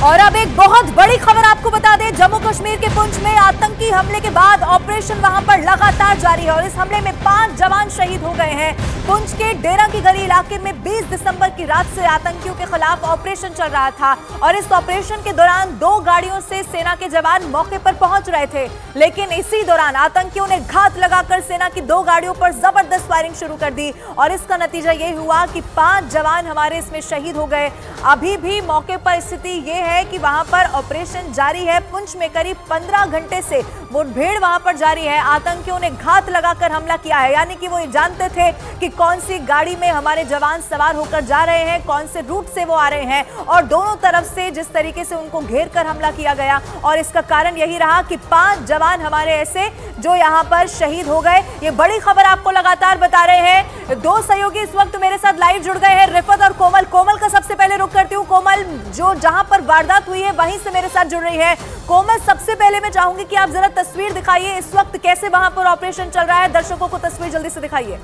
और अब एक बहुत बड़ी खबर आपको बता दें, जम्मू कश्मीर के पुंछ में आतंकी हमले के बाद ऑपरेशन वहां पर लगातार जारी है और इस हमले में 5 जवान शहीद हो गए हैं। पुंछ के डेरा की गली इलाके में 20 दिसंबर की रात से आतंकियों के खिलाफ ऑपरेशन चल रहा था और इस ऑपरेशन के दौरान 2 गाड़ियों से सेना के जवान मौके पर पहुंच रहे थे, लेकिन इसी दौरान आतंकियों ने घात लगाकर सेना की 2 गाड़ियों पर जबरदस्त फायरिंग शुरू कर दी और इसका नतीजा ये हुआ कि 5 जवान हमारे इसमें शहीद हो गए। अभी भी मौके पर स्थिति ये है कि वहां पर ऑपरेशन जारी है। पुंछ में करीब 15 घंटे से मुठभेड़ वहां पर जारी है। आतंकियों ने घात लगाकर हमला किया है, यानी कि वो ये जानते थे कि कौन सी गाड़ी में हमारे जवान सवार होकर जा रहे हैं, कौन से रूट से वो आ रहे हैं और दोनों तरफ से जिस तरीके से उनको घेर कर हमला किया गया और इसका कारण यही रहा कि 5 जवान हमारे ऐसे जो यहाँ पर शहीद हो गए। ये बड़ी खबर आपको लगातार बता रहे हैं। 2 सहयोगी इस वक्त मेरे साथ लाइव जुड़ गए हैं, रिफत और कोमल। कोमल का सबसे पहले रुख करती हूँ। कोमल, जो जहां पर वारदात हुई है वहीं से मेरे साथ जुड़ रही है। कोमल, सबसे पहले मैं चाहूंगी कि आप जरा तस्वीर दिखाइए, इस वक्त कैसे वहां पर ऑपरेशन चल रहा है, दर्शकों को तस्वीर जल्दी से दिखाइए।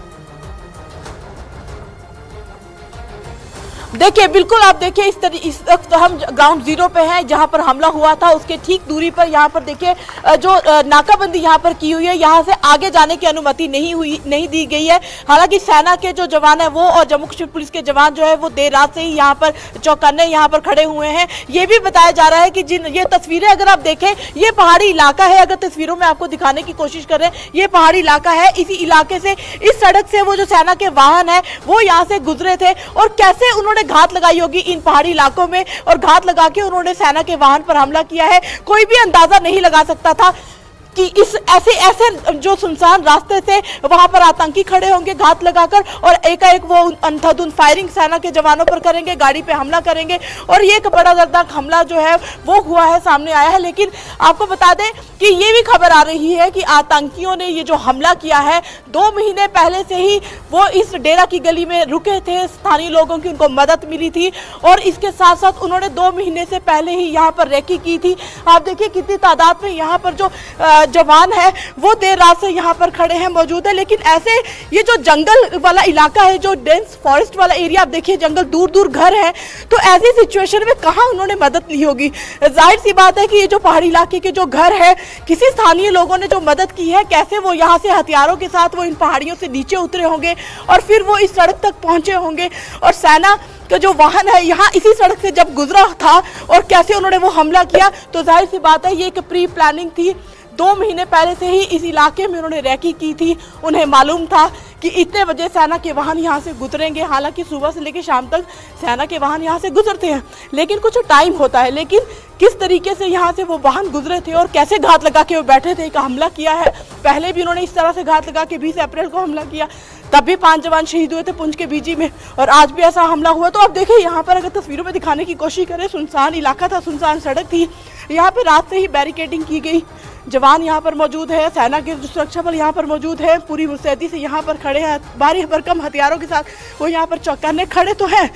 देखिए, बिल्कुल आप देखिए इस वक्त हम ग्राउंड जीरो पे हैं जहां पर हमला हुआ था। उसके ठीक दूरी पर यहां पर देखिए जो नाकाबंदी यहां पर की हुई है, यहां से आगे जाने की अनुमति नहीं दी गई है। हालांकि सेना के जो जवान है वो और जम्मू कश्मीर पुलिस के जवान जो है वो देर रात से ही यहां पर चौकन्ने यहां पर खड़े हुए हैं। ये भी बताया जा रहा है कि जिन ये तस्वीरें अगर आप देखें, ये पहाड़ी इलाका है। अगर तस्वीरों में आपको दिखाने की कोशिश कर रहे हैं, ये पहाड़ी इलाका है। इसी इलाके से, इस सड़क से वो जो सेना के वाहन है वो यहाँ से गुजरे थे और कैसे उन्होंने घात लगाई होगी इन पहाड़ी इलाकों में और घात लगा के उन्होंने सेना के वाहन पर हमला किया है। कोई भी अंदाजा नहीं लगा सकता था कि इस ऐसे जो सुनसान रास्ते से वहां पर आतंकी खड़े होंगे घात लगाकर और एकाएक वो अंधाधुंध फायरिंग सेना के जवानों पर करेंगे, गाड़ी पे हमला करेंगे और ये एक बड़ा दर्दनाक हमला जो है वो हुआ है, सामने आया है। लेकिन आपको बता दें कि ये भी खबर आ रही है कि आतंकियों ने ये जो हमला किया है, 2 महीने पहले से ही वो इस डेरा की गली में रुके थे, स्थानीय लोगों की उनको मदद मिली थी और इसके साथ साथ उन्होंने 2 महीने से पहले ही यहाँ पर रेकी की थी। आप देखिए कितनी तादाद में यहाँ पर जो जवान है वो देर रात से यहाँ पर खड़े हैं, मौजूद है। लेकिन ऐसे ये जो जंगल वाला इलाका है, जो डेंस फॉरेस्ट वाला एरिया, आप देखिए जंगल दूर दूर घर है, तो ऐसी सिचुएशन में कहाँ उन्होंने मदद ली होगी। जाहिर सी बात है कि ये जो पहाड़ी इलाके के जो घर है, किसी स्थानीय लोगों ने जो मदद की है, कैसे वो यहाँ से हथियारों के साथ वो इन पहाड़ियों से नीचे उतरे होंगे और फिर वो इस सड़क तक पहुंचे होंगे और सेना का जो वाहन है यहाँ इसी सड़क से जब गुजरा था और कैसे उन्होंने वो हमला किया, तो जाहिर सी बात है ये एक प्री प्लानिंग थी। 2 महीने पहले से ही इस इलाके में उन्होंने रैकी की थी। उन्हें मालूम था कि इतने बजे सेना के वाहन यहाँ से गुजरेंगे। हालांकि सुबह से लेकर शाम तक सेना के वाहन यहाँ से गुजरते हैं, लेकिन कुछ टाइम होता है। लेकिन किस तरीके से यहाँ से वो वाहन गुजरे थे और कैसे घात लगा के वो बैठे थे, का हमला किया है। पहले भी उन्होंने इस तरह से घात लगा के 20 अप्रैल को हमला किया, तब भी 5 जवान शहीद हुए थे पुंछ के बीजी में और आज भी ऐसा हमला हुआ। तो अब देखिए यहाँ पर अगर तस्वीरों में दिखाने की कोशिश करें, सुनसान इलाका था, सुनसान सड़क थी, यहाँ पे रात से ही बैरिकेडिंग की गई, जवान यहाँ पर मौजूद है, सेना के सुरक्षा बल यहाँ पर मौजूद है, पूरी मुस्तैदी से यहाँ पर खड़े हैं, भारी भरकम हथियारों के साथ वो यहाँ पर चौकन्ने खड़े तो हैं।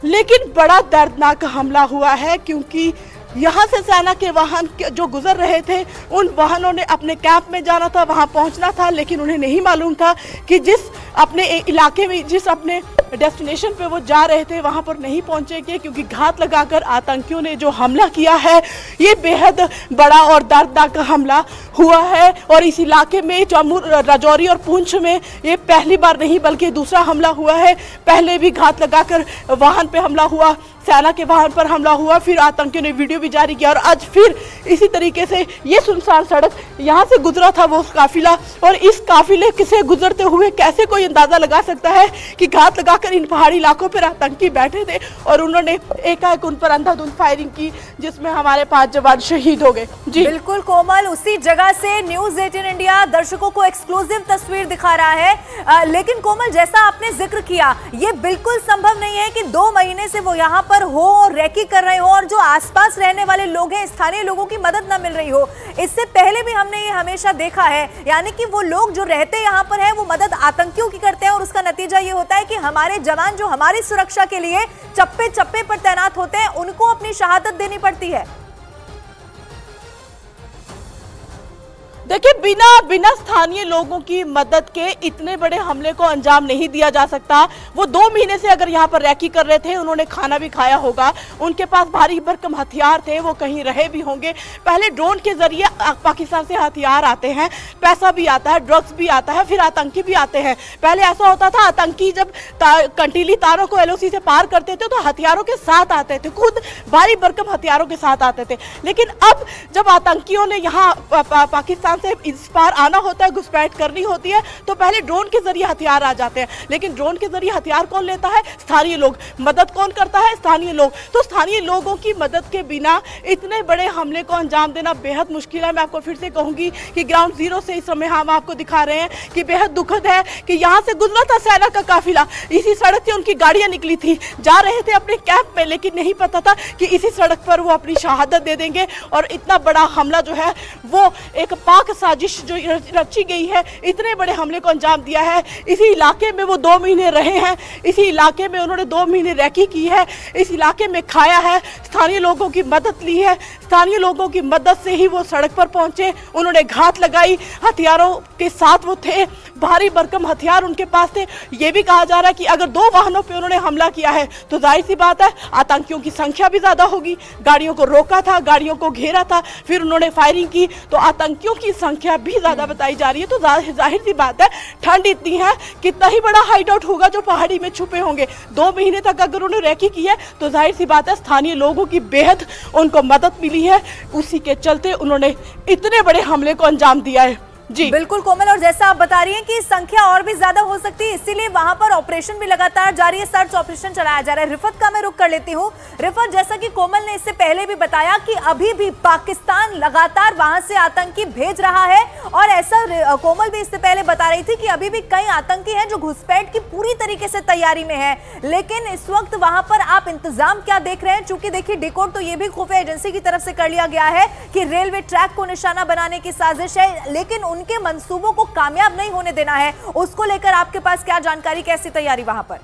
लेकिन बड़ा दर्दनाक हमला हुआ है क्योंकि यहाँ से सेना के वाहन जो गुजर रहे थे, उन वाहनों ने अपने कैंप में जाना था, वहाँ पहुँचना था, लेकिन उन्हें नहीं मालूम था कि जिस अपने इलाके में, जिस अपने डेस्टिनेशन पे वो जा रहे थे वहाँ पर नहीं पहुँचेंगे, क्योंकि घात लगाकर आतंकियों ने जो हमला किया है ये बेहद बड़ा और दर्दनाक हमला हुआ है। और इस इलाके में जम्मू, राजौरी और पुंछ में ये पहली बार नहीं बल्कि दूसरा हमला हुआ है। पहले भी घात लगाकर वाहन पे हमला हुआ, सेना के वाहन पर हमला हुआ, फिर आतंकियों ने वीडियो भी जारी किया और आज फिर इसी तरीके से ये सुनसान सड़क यहाँ से गुजरा था वो काफिला और इस काफिले से गुजरते हुए कैसे कोई अंदाजा लगा सकता है कि घात लगाकर इन पहाड़ी इलाकों पर आतंकी बैठे थे और उन्होंने एकाएक उन पर अंधाधुंध फायरिंग की, जिसमें हमारे 5 जवान शहीद हो गए। जी बिल्कुल कोमल, उसी जगह से न्यूज़ 18 इंडिया दर्शकों को एक्सक्लूसिव तस्वीर दिखा रहा है। लेकिन कोमल, जैसा आपने जिक्र किया, ये बिल्कुल संभव नहीं है कि 2 महीने से वो यहाँ पर हो और रैकी कर रहे हो और जो आसपास रहने वाले लोग हैं, स्थानीय लोगों की मदद न मिल रही हो। इससे पहले भी हमने ये हमेशा देखा है, यानी कि वो लोग जो रहते यहाँ पर है वो मदद आतंकियों की करते हैं और उसका नतीजा ये होता है कि हमारे जवान जो हमारी सुरक्षा के लिए चप्पे चप्पे पर तैनात होते हैं, उनको अपनी शहादत देनी पड़ती है। देखिए, बिना स्थानीय लोगों की मदद के इतने बड़े हमले को अंजाम नहीं दिया जा सकता। वो 2 महीने से अगर यहाँ पर रैकी कर रहे थे, उन्होंने खाना भी खाया होगा, उनके पास भारी भरकम हथियार थे, वो कहीं रहे भी होंगे। पहले ड्रोन के जरिए पाकिस्तान से हथियार आते हैं, पैसा भी आता है, ड्रग्स भी आता है, फिर आतंकी भी आते हैं। पहले ऐसा होता था, आतंकी जब कंटीली तारों को LOC से पार करते थे तो हथियारों के साथ आते थे, खुद भारी भरकम हथियारों के साथ आते थे। लेकिन अब जब आतंकियों ने यहाँ पाकिस्तान से इस पार आना होता है, घुसपैठ करनी होती है, तो पहले ड्रोन के जरिए हथियार आ जाते हैं। लेकिन ड्रोन के जरिए हथियार कौन लेता है? स्थानीय लोग। मदद कौन करता है? स्थानीय लोग। तो स्थानीय लोगों की मदद के बिना इतने बड़े हमले को अंजाम देना बेहद मुश्किल है। मैं आपको फिर से कहूंगी कि ग्राउंड जीरो से इस समय हम आपको दिखा रहे हैं कि बेहद दुखद है कि यहाँ से गुजरा था सेना का काफिला, इसी सड़क से उनकी गाड़ियां निकली थी, जा रहे थे अपने कैंप में, लेकिन नहीं पता था कि इसी सड़क पर वो अपनी शहादत दे देंगे। और इतना बड़ा हमला जो है वो एक पाक साजिश जो रची गई है, इतने बड़े हमले को अंजाम दिया है। इसी इलाके में वो 2 महीने रहे हैं, इसी इलाके में उन्होंने 2 महीने रैकी की है, इस इलाके में खाया है, स्थानीय लोगों की मदद ली है, स्थानीय लोगों की मदद से ही वो सड़क पर पहुंचे, उन्होंने घात लगाई, हथियारों के साथ वो थे, भारी भरकम हथियार उनके पास थे। ये भी कहा जा रहा है कि अगर 2 वाहनों पे उन्होंने हमला किया है तो जाहिर सी बात है आतंकियों की संख्या भी ज्यादा होगी। गाड़ियों को रोका था, गाड़ियों को घेरा था, फिर उन्होंने फायरिंग की, तो आतंकियों की संख्या भी ज्यादा बताई जा रही है। तो जाहिर सी बात है, ठंड इतनी है, कितना ही बड़ा हाइड आउट होगा जो पहाड़ी में छुपे होंगे। 2 महीने तक अगर उन्होंने रैकी की है तो जाहिर सी बात है स्थानीय लोगों की बेहद उनको मदद मिली है, उसी के चलते उन्होंने इतने बड़े हमले को अंजाम दिया है। जी बिल्कुल कोमल, और जैसा आप बता रही हैं कि संख्या और भी ज्यादा हो सकती है, इसीलिए वहां पर ऑपरेशन भी लगातार जारी है, सर्च ऑपरेशन चलाया जा रहा है। रिफत का मैं रुख कर लेती हूँ। रिफत, जैसा कि कोमल ने इससे पहले भी बताया कि अभी भी पाकिस्तान लगातार वहां से आतंकी भेज रहा है, और ऐसा कोमल भी इससे पहले बता रही थी कि अभी भी कई आतंकी हैं जो घुसपैठ की पूरी तरीके से तैयारी में है। लेकिन इस वक्त वहां पर आप इंतजाम क्या देख रहे हैं? चूंकि देखिए, डिकोड तो ये भी खुफिया एजेंसी की तरफ से कर लिया गया है कि रेलवे ट्रैक को निशाना बनाने की साजिश है, लेकिन उनके मंसूबों को कामयाब नहीं होने देना है। उसको लेकर आपके पास क्या जानकारी, कैसी तैयारी वहां पर?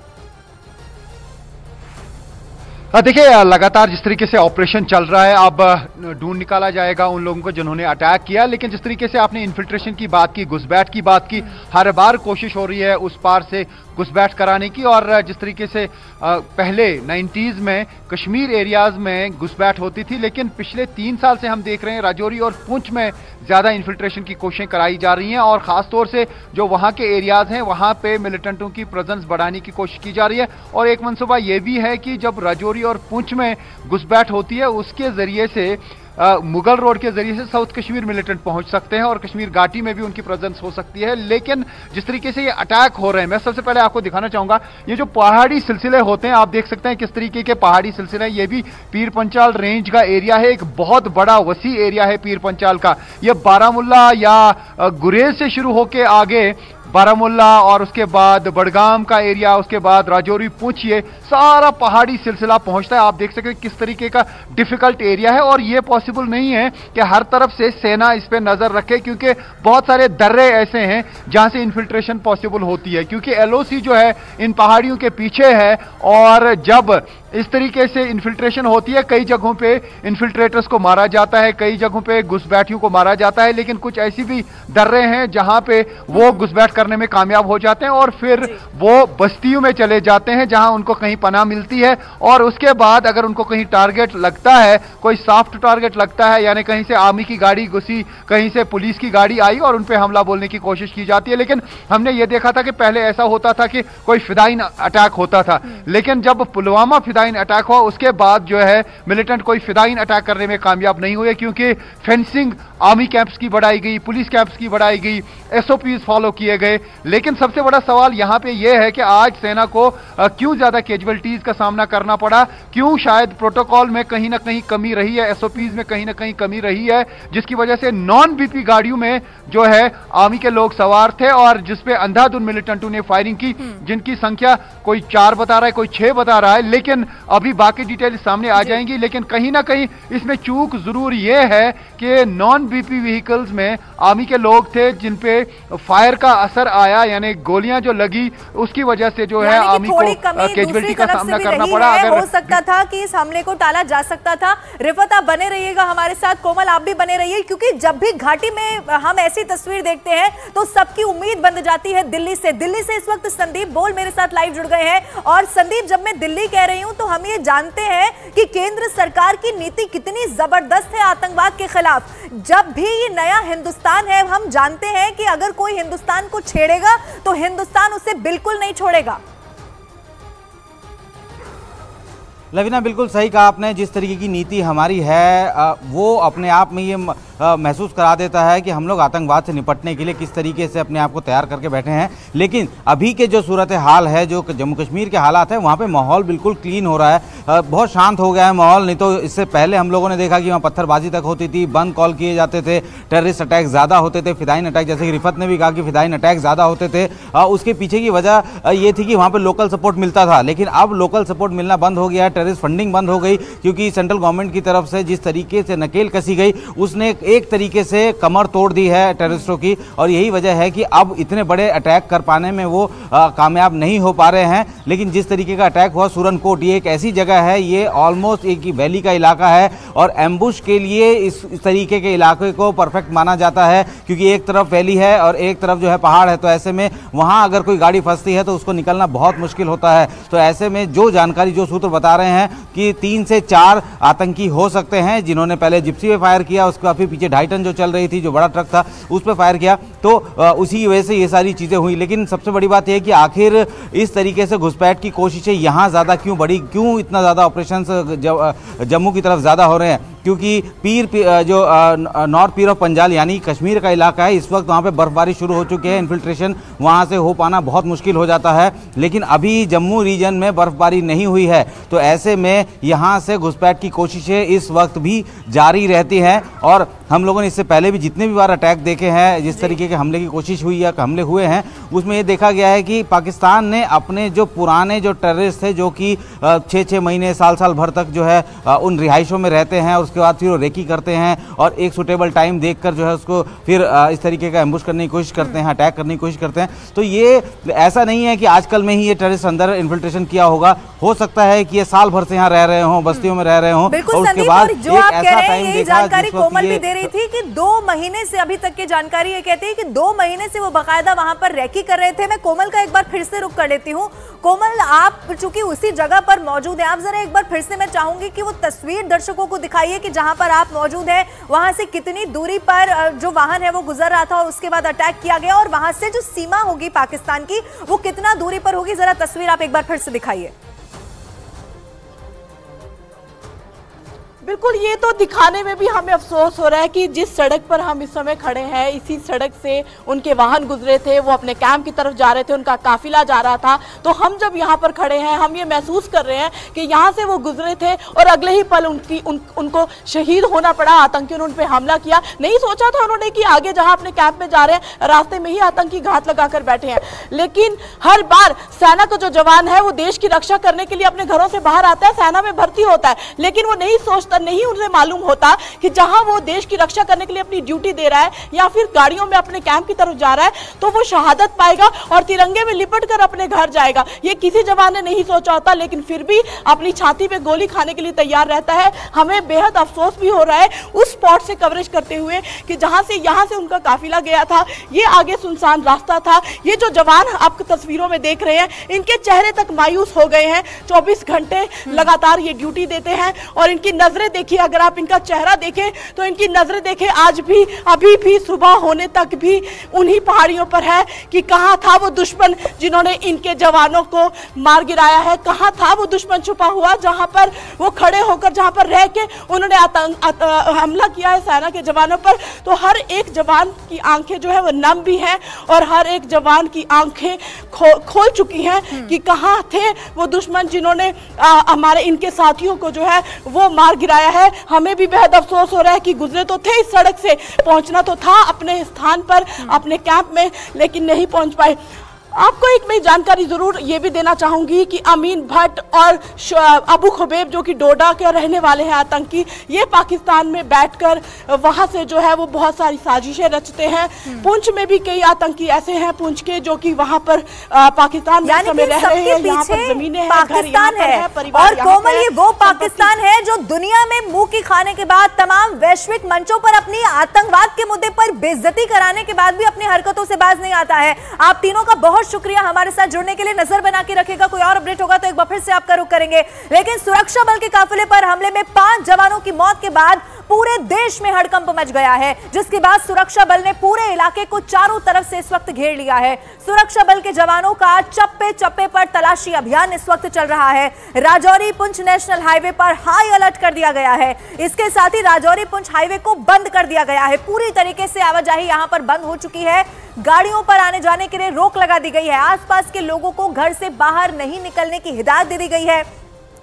देखिए, लगातार जिस तरीके से ऑपरेशन चल रहा है, अब ढूंढ निकाला जाएगा उन लोगों को जिन्होंने अटैक किया। लेकिन जिस तरीके से आपने इन्फिल्ट्रेशन की बात की, घुसपैठ की बात की, हर बार कोशिश हो रही है उस पार से घुसपैठ कराने की। और जिस तरीके से पहले 90s में कश्मीर एरियाज में घुसपैठ होती थी, लेकिन पिछले 3 साल से हम देख रहे हैं राजौरी और पुंछ में ज्यादा इन्फिल्ट्रेशन की कोशिशें कराई जा रही हैं। और खासतौर से जो वहां के एरियाज हैं वहां पे मिलिटेंटों की प्रेजेंस बढ़ाने की कोशिश की जा रही है। और एक मंसूबा यह भी है कि जब राजौरी और पुंछ में घुसपैठ होती है, उसके जरिए से मुगल रोड के जरिए से साउथ कश्मीर मिलिटेंट पहुंच सकते हैं और कश्मीर घाटी में भी उनकी प्रेजेंस हो सकती है। लेकिन जिस तरीके से ये अटैक हो रहे हैं, मैं सबसे पहले आपको दिखाना चाहूंगा, ये जो पहाड़ी सिलसिले होते हैं, आप देख सकते हैं किस तरीके के पहाड़ी सिलसिले हैं। ये भी पीर पंचाल रेंज का एरिया है, एक बहुत बड़ा वसी एरिया है पीर पंचाल का। ये बारामुल्ला या गुरेज से शुरू होकर आगे बारामुल्ला और उसके बाद बड़गाम का एरिया, उसके बाद राजौरी, पुंछ, ये सारा पहाड़ी सिलसिला पहुंचता है। आप देख सकते हैं किस तरीके का डिफिकल्ट एरिया है। और ये पॉसिबल नहीं है कि हर तरफ से सेना इस पे नजर रखे, क्योंकि बहुत सारे दर्रे ऐसे हैं जहां से इन्फिल्ट्रेशन पॉसिबल होती है, क्योंकि LOC जो है इन पहाड़ियों के पीछे है। और जब इस तरीके से इन्फिल्ट्रेशन होती है, कई जगहों पे इन्फिल्ट्रेटर्स को मारा जाता है, कई जगहों पे घुसपैठियों को मारा जाता है। लेकिन कुछ ऐसी भी दर्रे हैं जहां पे वो घुसपैठ करने में कामयाब हो जाते हैं और फिर वो बस्तियों में चले जाते हैं जहां उनको कहीं पनाह मिलती है। और उसके बाद अगर उनको कहीं टारगेट लगता है, कोई सॉफ्ट टारगेट लगता है, यानी कहीं से आर्मी की गाड़ी घुसी, कहीं से पुलिस की गाड़ी आई और उन पे हमला बोलने की कोशिश की जाती है। लेकिन हमने ये देखा था कि पहले ऐसा होता था कि कोई फिदाइन अटैक होता था, लेकिन जब पुलवामा फिदाइन अटैक हुआ उसके बाद जो है मिलिटेंट कोई फिदाइन अटैक करने में कामयाब नहीं हुए, क्योंकि फेंसिंग आर्मी कैंप्स की बढ़ाई गई, पुलिस कैंप्स की बढ़ाई गई, SOPs फॉलो किए गए। लेकिन सबसे बड़ा सवाल यहां पे यह है कि आज सेना को क्यों ज्यादा कैजुअलिटीज का सामना करना पड़ा, क्यों शायद प्रोटोकॉल में कहीं ना कहीं कमी रही है, SOPs में कहीं ना कहीं कमी रही है, जिसकी वजह से नॉन BP गाड़ियों में जो है आर्मी के लोग सवार थे और जिसपे अंधाधुन मिलिटेंटों ने फायरिंग की, जिनकी संख्या कोई 4 बता रहा है, कोई 6 बता रहा है। लेकिन अभी बाकी डिटेल सामने आ जाएंगी। लेकिन कहीं ना कहीं इसमें चूक जरूर यह है कि नॉन BP व्हीकल्स में आर्मी के लोग थे जिन पे फायर का असर नजर आया, यानी गोलियां जो लगी उसकी वजह से जो है आर्मी को कैजुअल्टी का सामना करना पड़ा। अगर हो सकता था कि इस हमले को टाला जा सकता था। रिफत, आप बने रहिएगा हमारे साथ, कोमल आप भी बने रहिए, क्योंकि जब भी घाटी में हम ऐसी तस्वीर देखते हैं तो सबकी उम्मीद बंध जाती है दिल्ली से। दिल्ली से इस वक्त संदीप बोल मेरे साथ लाइव जुड़ गए हैं। और संदीप, जब मैं दिल्ली कह रही हूं तो हम ये जानते हैं कि केंद्र सरकार की नीति कितनी जबरदस्त है आतंकवाद के खिलाफ। जब भी ये नया हिंदुस्तान है, हम जानते हैं कि अगर कोई हिंदुस्तान को छेड़ेगा तो हिंदुस्तान उसे बिल्कुल नहीं छोड़ेगा। लवीना, बिल्कुल सही कहा आपने। जिस तरीके की नीति हमारी है वो अपने आप में ये महसूस करा देता है कि हम लोग आतंकवाद से निपटने के लिए किस तरीके से अपने आप को तैयार करके बैठे हैं। लेकिन अभी के जो सूरत हाल है, जो जम्मू कश्मीर के हालात है, वहाँ पे माहौल बिल्कुल क्लीन हो रहा है, बहुत शांत हो गया है माहौल। नहीं तो इससे पहले हम लोगों ने देखा कि वहाँ पत्थरबाजी तक होती थी, बंद कॉल किए जाते थे, टेररिस्ट अटैक ज़्यादा होते थे, फिदाइन अटैक, जैसे कि रिफत ने भी कहा कि फिदाइन अटैक ज़्यादा होते थे। उसके पीछे की वजह ये थी कि वहाँ पर लोकल सपोर्ट मिलता था। लेकिन अब लोकल सपोर्ट मिलना बंद हो गया, टेररिस्ट फंडिंग बंद हो गई, क्योंकि सेंट्रल गवर्नमेंट की तरफ से जिस तरीके से नकेल कसी गई उसने एक तरीके से कमर तोड़ दी है टेररिस्टों की। और यही वजह है कि अब इतने बड़े अटैक कर पाने में वो कामयाब नहीं हो पा रहे हैं। लेकिन जिस तरीके का अटैक हुआ सूरनकोट, ये एक ऐसी जगह है, ये ऑलमोस्ट एक वैली का इलाका है और एम्बुश के लिए इस तरीके के इलाके को परफेक्ट माना जाता है, क्योंकि एक तरफ वैली है और एक तरफ जो है पहाड़ है। तो ऐसे में वहाँ अगर कोई गाड़ी फंसती है तो उसको निकलना बहुत मुश्किल होता है। तो ऐसे में जो जानकारी, जो सूत्र बता रहे हैं कि 3 से 4 आतंकी हो सकते हैं, जिन्होंने पहले जिप्सी पे फायर किया, उसके बाद फिर पीछे 2.5 टन जो चल रही थी, जो बड़ा ट्रक था, उस पर फायर किया। तो उसी की वजह से ये सारी चीज़ें हुई। लेकिन सबसे बड़ी बात यह है कि आखिर इस तरीके से घुसपैठ की कोशिशें यहाँ ज़्यादा क्यों बढ़ी, क्यों इतना ज़्यादा ऑपरेशन जम्मू की तरफ ज़्यादा हो रहे हैं? क्योंकि जो नॉर्थ पीर ऑफ पंजाल यानी कश्मीर का इलाका है, इस वक्त वहाँ पे बर्फबारी शुरू हो चुकी है, इन्फिल्ट्रेशन वहाँ से हो पाना बहुत मुश्किल हो जाता है। लेकिन अभी जम्मू रीजन में बर्फबारी नहीं हुई है, तो ऐसे में यहाँ से घुसपैठ की कोशिशें इस वक्त भी जारी रहती हैं। और हम लोगों ने इससे पहले भी जितने भी बार अटैक देखे हैं, जिस तरीके के हमले की कोशिश हुई या हमले हुए हैं, उसमें ये देखा गया है कि पाकिस्तान ने अपने जो पुराने जो टेररिस्ट थे, जो कि 6-6 महीने साल भर तक जो है उन रिहाइशों में रहते हैं, और उसके बाद फिर वो रेकी करते हैं और एक सूटेबल टाइम देखकर जो है उसको फिर इस तरीके का एम्बुश करने की कोशिश करते हैं, अटैक करने की कोशिश करते हैं। तो ये ऐसा नहीं है कि आजकल में ही ये टेररिस्ट अंदर इन्फिल्ट्रेशन किया होगा, हो सकता है कि ये साल भर से यहाँ रह रहे हों, बस्तियों में रह रहे हों, और उसके बाद जो आप कह रहे हैं यही जानकारी कोमल भी दे रही थी कि 2 महीने से, अभी तक की जानकारी ये कहती है कि 2 महीने से वो बाकायदा वहां पर रेकी कर रहे थे। मैं कोमल का एक बार फिर से रुख कर लेती हूँ। कोमल, आप चूंकि उसी जगह पर मौजूद हैं, आप जरा एक बार फिर से, मैं चाहूंगी कि वो तस्वीर दर्शकों को दिखाइए कि जहां पर आप मौजूद हैं वहां से कितनी दूरी पर जो वाहन है वो गुजर रहा था और उसके बाद अटैक किया गया, और वहां से जो सीमा होगी पाकिस्तान की वो कितना दूरी पर होगी। जरा तस्वीर आप एक बार फिर से दिखाइए। बिल्कुल, ये तो दिखाने में भी हमें अफसोस हो रहा है कि जिस सड़क पर हम इस समय खड़े हैं, इसी सड़क से उनके वाहन गुजरे थे, वो अपने कैंप की तरफ जा रहे थे, उनका काफिला जा रहा था। तो हम जब यहाँ पर खड़े हैं, हम ये महसूस कर रहे हैं कि यहाँ से वो गुजरे थे और अगले ही पल उनको शहीद होना पड़ा। आतंकियों ने उन पर हमला किया। नहीं सोचा था उन्होंने कि आगे जहाँ अपने कैंप में जा रहे हैं, रास्ते में ही आतंकी घात लगाकर बैठे हैं। लेकिन हर बार सेना का जो जवान है वो देश की रक्षा करने के लिए अपने घरों से बाहर आता है, सेना में भर्ती होता है, लेकिन वो नहीं सोचता, नहीं उन्हें मालूम होता कि जहां वो देश की रक्षा करने के लिए अपनी ड्यूटी दे रहा है या फिर गाड़ियों में अपने कैंप की तरफ जा रहा है, तो वो शहादत पाएगा और तिरंगे में लिपट कर अपने घर जाएगा। ये किसी जवान ने नहीं सोचा होता, लेकिन फिर भी अपनी छाती पे गोली खाने के लिए तैयार रहता है। हमें बेहद अफसोस भी हो रहा है उस स्पॉट से कवरेज करते हुए कि जहां से यहां से उनका काफिला गया था, ये आगे सुनसान रास्ता था। ये जो जवान आप तस्वीरों में देख रहे हैं, इनके चेहरे तक मायूस हो गए हैं। 24 घंटे लगातार ये ड्यूटी देते हैं और इनकी नजरें देखिए, अगर आप इनका चेहरा देखें तो इनकी नजरें देखें, आज भी, अभी भी सुबह होने तक भी उन्हीं पहाड़ियों पर है कि कहां था वो दुश्मन जिन्होंने इनके जवानों को मार गिराया है, कहां था वो दुश्मन छुपा हुआ जहां पर वो खड़े होकर, जहां पर रह के उन्होंने हमला किया है सेना के जवानों पर। तो हर एक जवान की आंखें जो है वो नम भी हैं और हर एक जवान की आंखें खोल चुकी हैं कि कहां थे वो दुश्मन जिन्होंने हमारे इनके साथियों को जो है वो मार गिराया है। हमें भी बेहद अफसोस हो रहा है कि गुजरे तो थे इस सड़क से, पहुंचना तो था अपने स्थान पर, अपने कैंप में, लेकिन नहीं पहुंच पाए। आपको एक मैं जानकारी जरूर ये भी देना चाहूंगी कि अमीन भट्ट और अबू खुबैब जो कि डोडा के रहने वाले हैं आतंकी, ये पाकिस्तान में बैठकर वहां से जो है वो बहुत सारी साजिशें रचते हैं। पुंछ में भी कई आतंकी ऐसे हैं पुंछ के जो कि वहां पर पाकिस्तान में समय रह रहे हैं, यहाँ पर जमीनें हैं, पाकिस्तान है। और कोमल, ये वो पाकिस्तान है जो दुनिया में मुंह की खाने के बाद, तमाम वैश्विक मंचों पर अपनी आतंकवाद के मुद्दे पर बेइज्जती कराने के बाद भी अपनी हरकतों से बाज नहीं आता है। आप तीनों का बहुत शुक्रिया हमारे साथ जुड़ने के लिए। नजर बना के रखेगा, कोई और अपडेट होगा तो एक बार फिर से आपका रुख करेंगे। लेकिन सुरक्षा बल के काफिले पर हमले में 5 जवानों की मौत के बाद पूरे देश में हड़कंप मच गया है, जिसके बाद सुरक्षा बल ने पूरे इलाके को चारों तरफ से इस वक्त घेर लिया है। सुरक्षा बल के जवानों का चप्पे चप्पे पर तलाशी अभियान इस वक्त चल रहा है। राजौरी पुंछ नेशनल हाईवे पर हाई अलर्ट कर दिया गया है। इसके साथ ही राजौरी पुंछ हाईवे को बंद कर दिया गया है। पूरी तरीके से आवाजाही यहां पर बंद हो चुकी है। गाड़ियों पर आने जाने के लिए रोक लगा दी गई है। आसपास के लोगों को घर से बाहर नहीं निकलने की हिदायत दे दी गई है।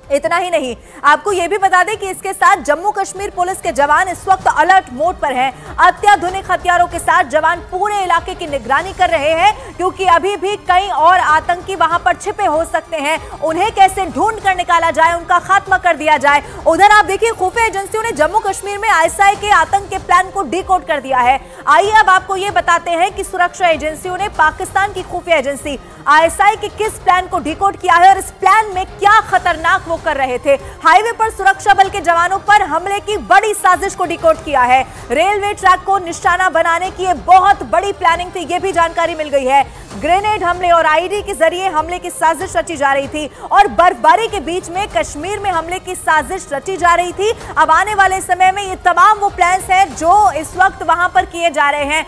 इतना ही नहीं, आपको यह भी बता दें कि इसके साथ जम्मू कश्मीर पुलिस के जवान इस वक्त अलर्ट मोड पर हैं। अत्याधुनिक हथियारों के साथ जवान पूरे इलाके की निगरानी कर रहे हैं, क्योंकि अभी भी कई और आतंकी वहां पर छिपे हो सकते हैं। उन्हें कैसे ढूंढ कर निकाला जाए, उनका खात्मा कर दिया जाए। उधर आप देखिए, खुफिया एजेंसियों ने जम्मू कश्मीर में आईएसआई के आतंक के प्लान को डिकोड कर दिया है। आइए अब आपको यह बताते हैं कि सुरक्षा एजेंसियों ने पाकिस्तान की खुफिया एजेंसी आईएसआई के किस प्लान को डिकोड किया है और इस प्लान में क्या खतरनाक वो कर रहे थे। हाईवे पर सुरक्षा बल के जवानों पर हमले की बड़ी साजिश को डिकोड किया है। रेलवे ट्रैक को निशाना बनाने की ये बहुत बड़ी प्लानिंग थी, ये भी जानकारी मिल गई है। ग्रेनेड हमले और आईडी के जरिए हमले की साजिश रची जा रही थी और बर्फबारी के बीच में कश्मीर में हमले की साजिश रची जा रही थी। अब आने वाले समय में ये तमाम वो प्लान्स हैं जो इस वक्त वहां पर किए जा रहे हैं।